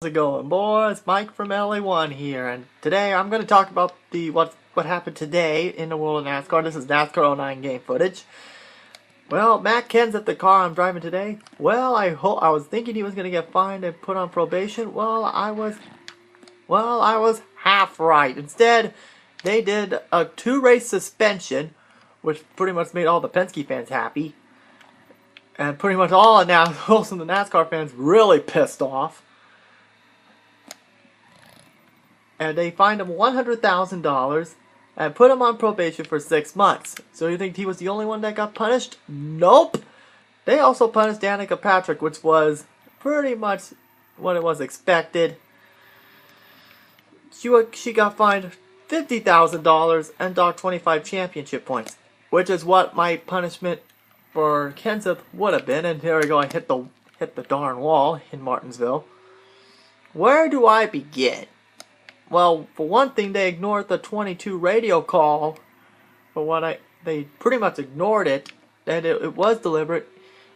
How's it going, boys? Mike from LA1 here, and today I'm going to talk about what happened today in the world of NASCAR. This is NASCAR '09 game footage. Well, Matt Kenseth at the car I'm driving today. Well, I was thinking he was going to get fined and put on probation. I was half right. Instead, they did a 2-race suspension, which pretty much made all the Penske fans happy, and pretty much all of the NASCAR fans really pissed off. And they fined him $100,000 and put him on probation for 6 months. So you think he was the only one that got punished? Nope! They also punished Danica Patrick, which was pretty much what it was expected. She got fined $50,000 and docked 25 championship points, which is what my punishment for Kenseth would have been. And here we go, I hit the darn wall in Martinsville. Where do I begin? Well, for one thing, they ignored the 22 radio call. They pretty much ignored it, and it was deliberate,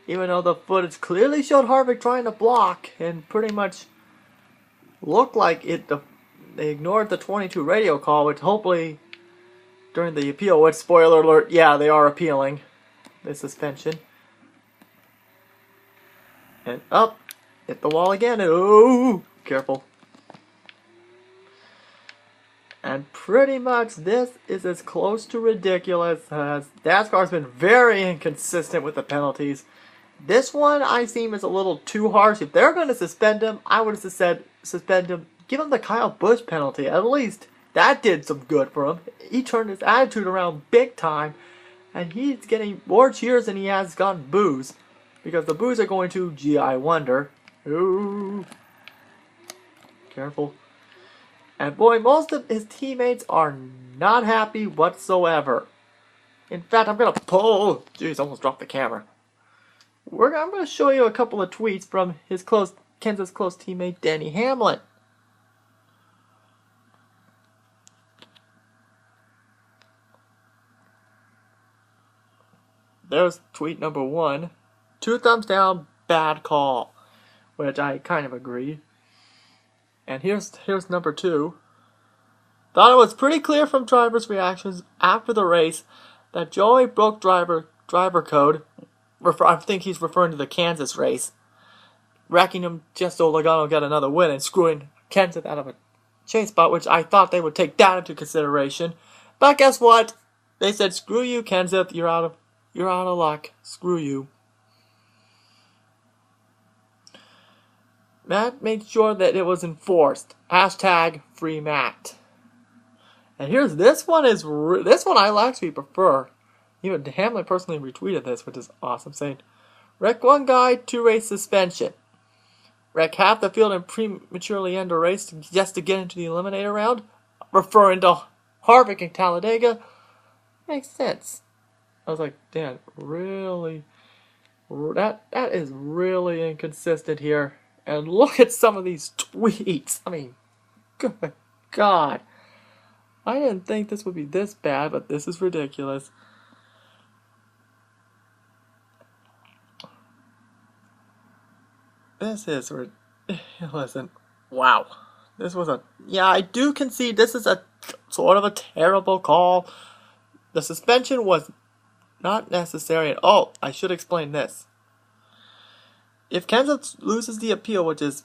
even though the footage clearly showed Harvick trying to block, and pretty much looked like they ignored the 22 radio call, which hopefully, during the appeal, which, spoiler alert, yeah, they are appealing the suspension. And up, hit the wall again, and oh, careful. And pretty much this is as close to ridiculous as NASCAR's been very inconsistent with the penalties. This one I seem is a little too harsh. If they're going to suspend him, I would have said suspend him. Give him the Kyle Busch penalty. At least that did some good for him. He turned his attitude around big time. And he's getting more cheers than he has gotten boos. Because the boos are going to, gee, I wonder. Ooh. Careful. And boy, most of his teammates are not happy whatsoever. In fact, I'm going to pull... Jeez, almost dropped the camera. I'm going to show you a couple of tweets from Kenseth's close teammate, Denny Hamlin. There's tweet number 1. 2 thumbs down, bad call. Which I kind of agree. And here's number 2. Thought it was pretty clear from drivers' reactions after the race that Joey broke driver code. I think he's referring to the Kansas race, wrecking him just so Logano got another win and screwing Kenseth out of a chase spot, which I thought they would take that into consideration. But guess what? They said, "Screw you, Kenseth. You're out of luck. Screw you." Matt made sure that it was enforced. #free Matt. And here's this one I actually prefer. Even Hamlin personally retweeted this, which is awesome, saying, "Wreck one guy, 2-race suspension. Wreck half the field and prematurely end a race just to get into the eliminator round," referring to Harvick and Talladega. Makes sense. I was like, damn, really? That is really inconsistent here. And look at some of these tweets. I mean, good God. I didn't think this would be this bad, but this is ridiculous. This is ridiculous. Wow. I do concede this is a sort of a terrible call. The suspension was not necessary at all. I should explain this. If Kenseth loses the appeal, which is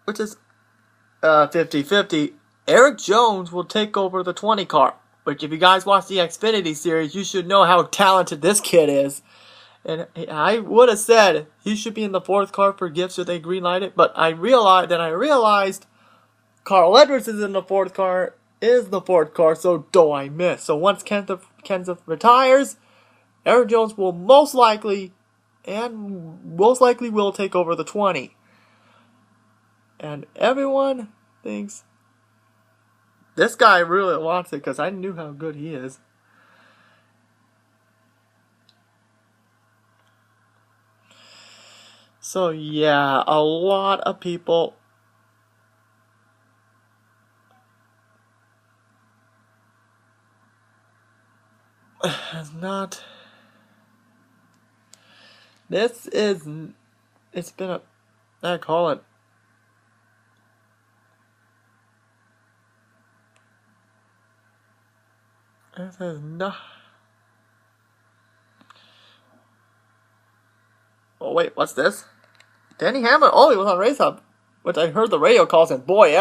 50-50, Eric Jones will take over the 20 car. Which, if you guys watch the Xfinity series, you should know how talented this kid is. And I would have said he should be in the 4th car for Gibbs so they greenlight it. But I realized Carl Edwards is in the 4th car, so do I miss. So once Kenseth retires, Eric Jones will most likely will take over the 20. And everyone thinks this guy really wants it because I knew how good he is. So yeah, a lot of people has not. It's been I call it This is not. Oh wait, what's this? Danny Hamlin. Oh, he was on Race Hub, which I heard the radio calls, and boy,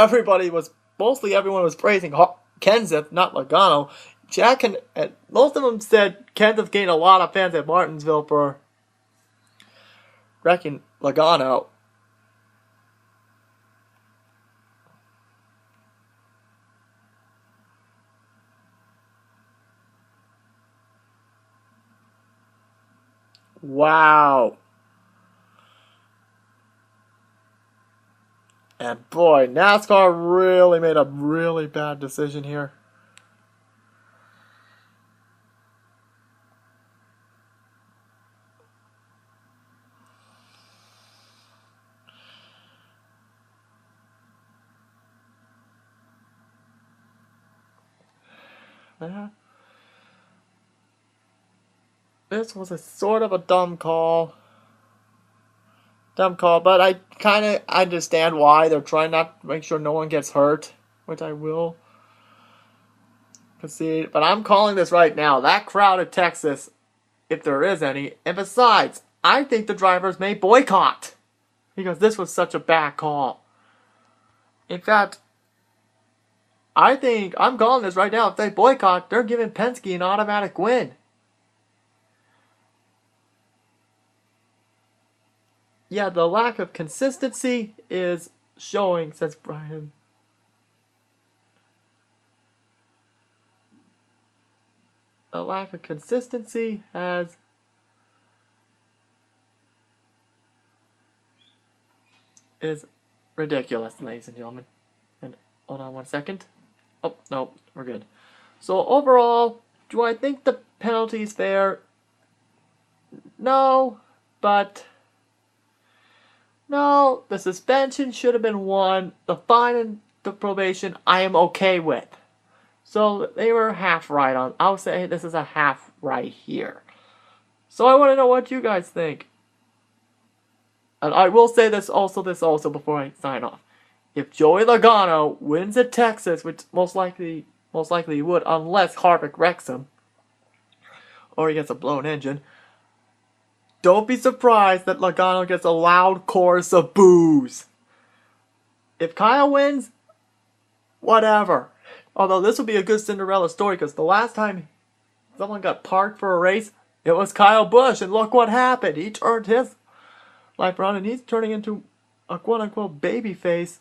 mostly everyone was praising Kenseth, not Logano. Jack and most of them said Kenseth gained a lot of fans at Martinsville for wrecking Logano. Wow. And boy, NASCAR really made a really bad decision here. This was a sort of a dumb call. But I kind of understand why they're trying not to make sure no one gets hurt, which I will concede. But I'm calling this right now. That crowd at Texas, if there is any, and besides, I think the drivers may boycott because this was such a bad call. In fact, I think I'm calling this right now. If they boycott, they're giving Penske an automatic win. Yeah, the lack of consistency is showing, says Brian. The lack of consistency is ridiculous, ladies and gentlemen. And hold on one second. Oh, no, we're good. So overall, do I think the penalty's fair? No, but no, the suspension should have been 1. The fine and the probation I am okay with. So they were half right on. I'll say this is a half right here. So I want to know what you guys think. And I will say this also before I sign off. If Joey Logano wins at Texas, which most likely he would, unless Harvick wrecks him, or he gets a blown engine, don't be surprised that Logano gets a loud chorus of boos. If Kyle wins, whatever. Although this will be a good Cinderella story, because the last time someone got parked for a race, it was Kyle Busch, and look what happened. He turned his life around, and he's turning into a quote-unquote baby face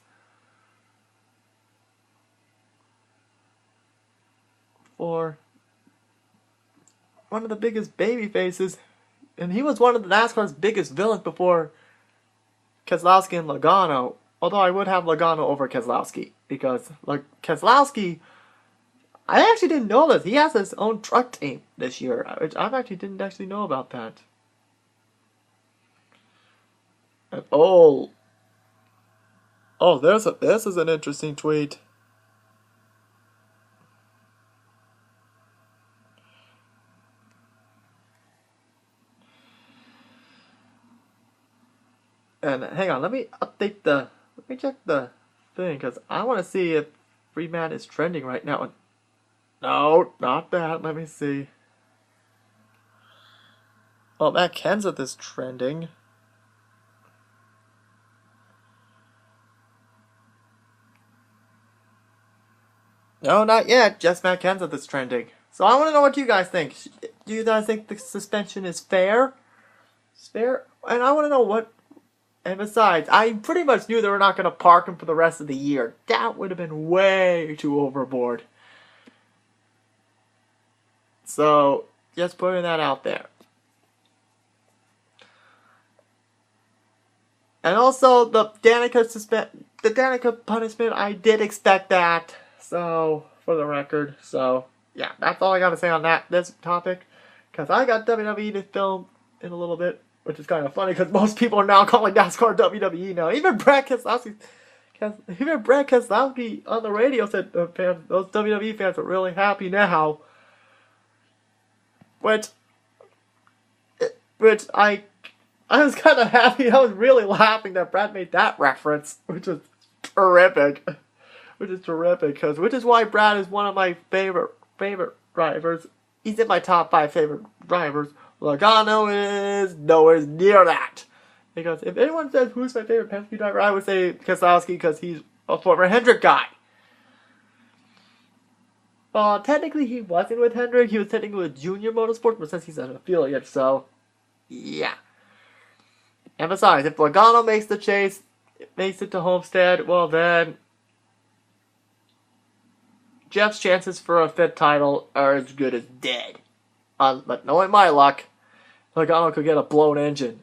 for one of the biggest baby faces, and he was one of the NASCAR's biggest villains before Keselowski and Logano. Although I would have Logano over Keselowski, because Keselowski, I actually didn't know this. He has his own truck team this year, which I actually didn't actually know about that. And this is an interesting tweet. And hang on, let me check the thing, because I want to see if Free Matt is trending right now. No, not that. Let me see. Oh, Matt Kenseth is trending. No, not yet. Just Matt Kenseth is trending. So I want to know what you guys think. Do you guys think the suspension is fair? It's fair? And I want to know what... And besides, I pretty much knew they were not going to park him for the rest of the year. That would have been way too overboard. So, just putting that out there. And also, the Danica punishment, I did expect that. So, for the record. So, yeah, that's all I got to say on this topic. Because I got WWE to film in a little bit. Which is kind of funny because most people are now calling NASCAR WWE now. Even Brad Keselowski on the radio said those WWE fans are really happy now. Which I was kind of happy. I was really laughing that Brad made that reference, which is terrific. Which is why Brad is one of my favorite drivers. He's in my top 5 favorite drivers. Logano is nowhere near that. Because if anyone says who's my favorite Penske driver, I would say Keselowski because he's a former Hendrick guy. Technically he wasn't with Hendrick, he was technically with Junior Motorsports, but since he's an affiliate, so yeah. And besides, if Logano makes the chase, makes it to Homestead, well then Jeff's chances for a 5th title are as good as dead. But knowing my luck, Logano could get a blown engine.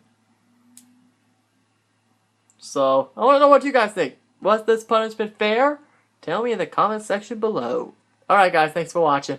So, I want to know what you guys think. Was this punishment fair? Tell me in the comment section below. Alright guys, thanks for watching.